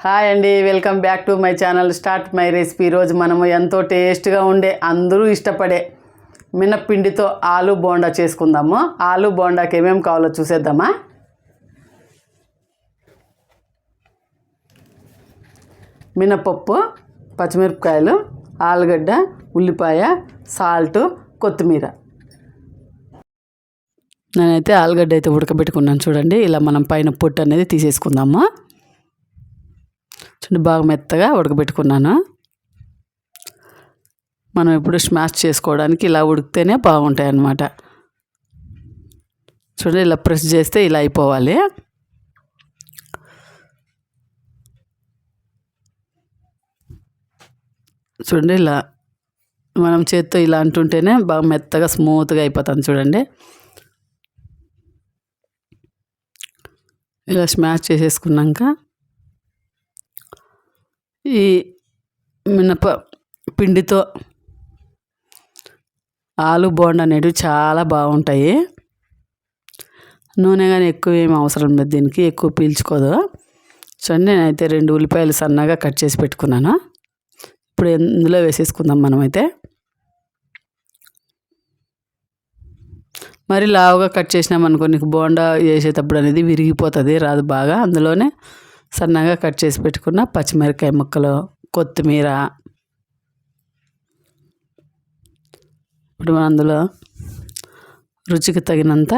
Hi అండి, welcome back to my channel start my recipe. ఈరోజు మనము ఎంతో టేస్ట్గా ఉండే అందరూ ఇష్టపడే మినప్పిండితో ఆలు బోండా చేసుకుందాము. ఆలు బోండాకి ఏమేమి కావాలో చూసేద్దామా. మినపప్పు, పచ్చిమిరపకాయలు, ఆలుగడ్డ, ఉల్లిపాయ, సాల్ట్, కొత్తిమీర. నేనైతే ఆలుగడ్డ అయితే ఉడకబెట్టుకున్నాను చూడండి. ఇలా మనం పైన పొట్టు అనేది తీసేసుకుందాము. చూడండి, బాగా మెత్తగా ఉడకబెట్టుకున్నాను. మనం ఇప్పుడు స్మాష్ చేసుకోవడానికి ఇలా ఉడికితేనే బాగుంటాయి అన్నమాట. చూడండి, ఇలా ప్రెస్ చేస్తే ఇలా అయిపోవాలి. చూడండి, ఇలా మనం చేత్తో ఇలా అంటుంటేనే బాగా మెత్తగా స్మూత్గా అయిపోతుంది. చూడండి, ఇలా స్మాష్ చేసేసుకున్నాక ఈ మినప పిండితో ఆలు బోండా అనేవి చాలా బాగుంటాయి. నూనె కానీ ఎక్కువ ఏమి అవసరం లేదు, దీనికి ఎక్కువ పీల్చుకోదు. చూడండి, నేనైతే 2 ఉల్లిపాయలు సన్నగా కట్ చేసి పెట్టుకున్నాను. ఇప్పుడు ఇందులో వేసేసుకుందాం. మనమైతే మరి లావుగా కట్ చేసినామనుకో నీకు బోండా వేసేటప్పుడు అనేది విరిగిపోతుంది, రాదు బాగా. అందులోనే సన్నగా కట్ చేసి పెట్టుకున్న పచ్చిమిరపకాయ ముక్కలు, కొత్తిమీర. ఇప్పుడు మనం అందులో రుచికి తగినంత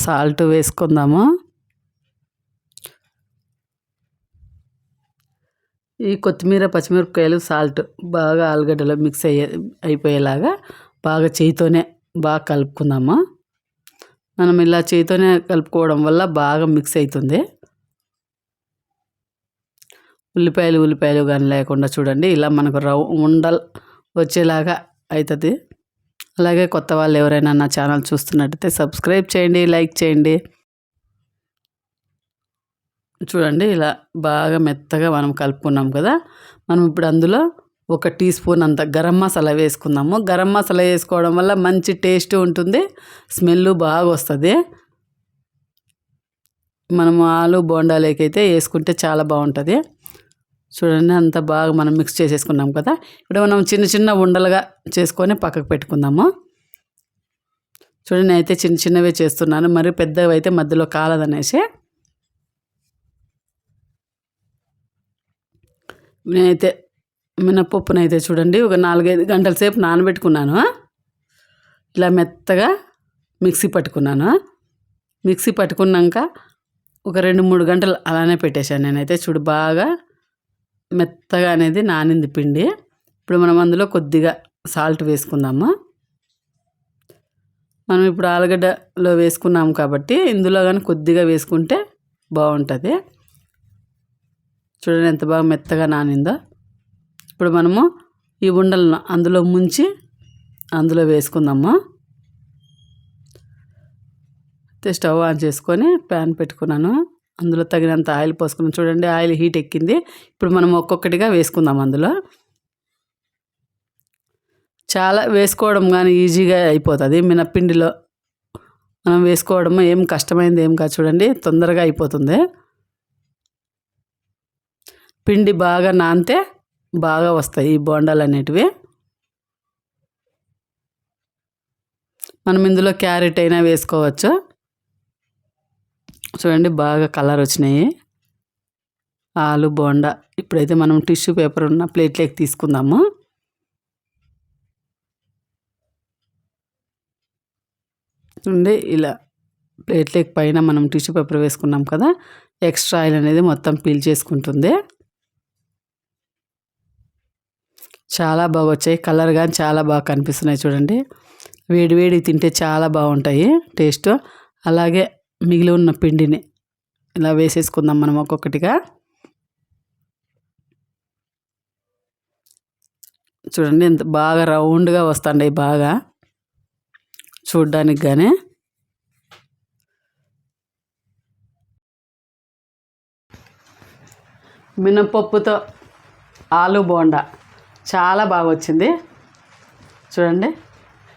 సాల్ట్ వేసుకుందాము. ఈ కొత్తిమీర, పచ్చిమిరపకాయలు, సాల్ట్ బాగా ఆలుగడ్డలో మిక్స్ అయిపోయేలాగా బాగా చేయితోనే బాగా కలుపుకుందాము. మనం ఇలా చేయితోనే కలుపుకోవడం వల్ల బాగా మిక్స్ అవుతుంది. ఉల్లిపాయలు కానీ లేకుండా చూడండి, ఇలా మనకు ఉండలు వచ్చేలాగా అవుతుంది. అలాగే కొత్త వాళ్ళు ఎవరైనా నా ఛానల్ చూస్తున్నట్టయితే సబ్స్క్రైబ్ చేయండి, లైక్ చేయండి. చూడండి, ఇలా బాగా మెత్తగా మనం కలుపుకున్నాం కదా. మనం ఇప్పుడు అందులో 1 టీ స్పూన్ అంత గరం మసాలా వేసుకుందాము. గరం మసాలా వేసుకోవడం వల్ల మంచి టేస్ట్ ఉంటుంది, స్మెల్ బాగా వస్తుంది. మనము ఆలు బోండాలేకైతే వేసుకుంటే చాలా బాగుంటుంది. చూడండి, అంత బాగా మనం మిక్స్ చేసేసుకున్నాం కదా. ఇప్పుడు మనం చిన్న చిన్న ఉండలుగా చేసుకొని పక్కకు పెట్టుకుందాము. చూడండి, నేనైతే చిన్న చిన్నవే చేస్తున్నాను, మరి పెద్దవి అయితే మధ్యలో కాలదనేసి. నేనైతే మినపప్పునైతే చూడండి ఒక 4-5 గంటల సేపు నానబెట్టుకున్నాను. ఇలా మెత్తగా మిక్సీ పట్టుకున్నాను. మిక్సీ పట్టుకున్నాక ఒక 2-3 గంటలు అలానే పెట్టేశాను నేనైతే. చూడు, బాగా మెత్తగా అనేది నానింది పిండి. ఇప్పుడు మనం అందులో కొద్దిగా సాల్ట్ వేసుకుందాము. మనం ఇప్పుడు ఆలుగడ్డలో వేసుకున్నాము కాబట్టి ఇందులో కానీ కొద్దిగా వేసుకుంటే బాగుంటుంది. చూడండి ఎంత బాగా మెత్తగా నానిందో. ఇప్పుడు మనము ఈ ఉండలను అందులో ముంచి అందులో వేసుకుందాము. స్టవ్ ఆన్ చేసుకొని ప్యాన్ పెట్టుకున్నాను. అందులో తగినంత ఆయిల్ పోసుకున్నాను. చూడండి, ఆయిల్ హీట్ ఎక్కింది. ఇప్పుడు మనం ఒక్కొక్కటిగా వేసుకుందాం. అందులో చాలా వేసుకోవడం కానీ ఈజీగా అయిపోతుంది. మినప్పిండిలో మనం వేసుకోవడం ఏం కష్టమైంది ఏం కాదు. చూడండి, తొందరగా అయిపోతుంది. పిండి బాగా నానితే బాగా వస్తాయి ఈ బోండాలు అనేటివి. మనం ఇందులో క్యారెట్ అయినా వేసుకోవచ్చు. చూడండి, బాగా కలర్ వచ్చినాయి ఆలు బోండా. ఇప్పుడైతే మనం టిష్యూ పేపర్ ఉన్న ప్లేట్లోకి తీసుకుందాము. చూడండి, ఇలా ప్లేట్లోకి పైన మనం టిష్యూ పేపర్ వేసుకున్నాం కదా, ఎక్స్ట్రా ఆయిల్ అనేది మొత్తం పీల్చేసుకుంటుంది. చాలా బాగా వచ్చాయి, కలర్ కానీ చాలా బాగా కనిపిస్తున్నాయి. చూడండి, వేడి తింటే చాలా బాగుంటాయి టేస్ట్. అలాగే మిగిలి ఉన్న పిండిని ఇలా వేసేసుకుందాం మనం ఒక్కొక్కటిగా. చూడండి, ఎంత బాగా రౌండ్గా వస్తాయి బాగా చూడ్డానికి కానీ. మినపప్పుతో ఆలు బోండా చాలా బాగా వచ్చింది. చూడండి,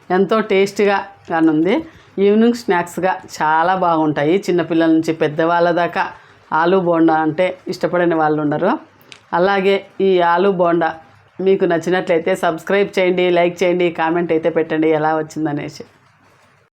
ఎంతో టేస్టీగా కానుంది. ఈవినింగ్ స్నాక్స్గా చాలా బాగుంటాయి. చిన్నపిల్లల నుంచి పెద్దవాళ్ళ దాకా ఆలు బోండా అంటే ఇష్టపడని వాళ్ళు ఉండరు. అలాగే ఈ ఆలు బోండా మీకు నచ్చినట్లయితే సబ్స్క్రైబ్ చేయండి, లైక్ చేయండి, కామెంట్ అయితే పెట్టండి ఎలా వచ్చిందనేసి.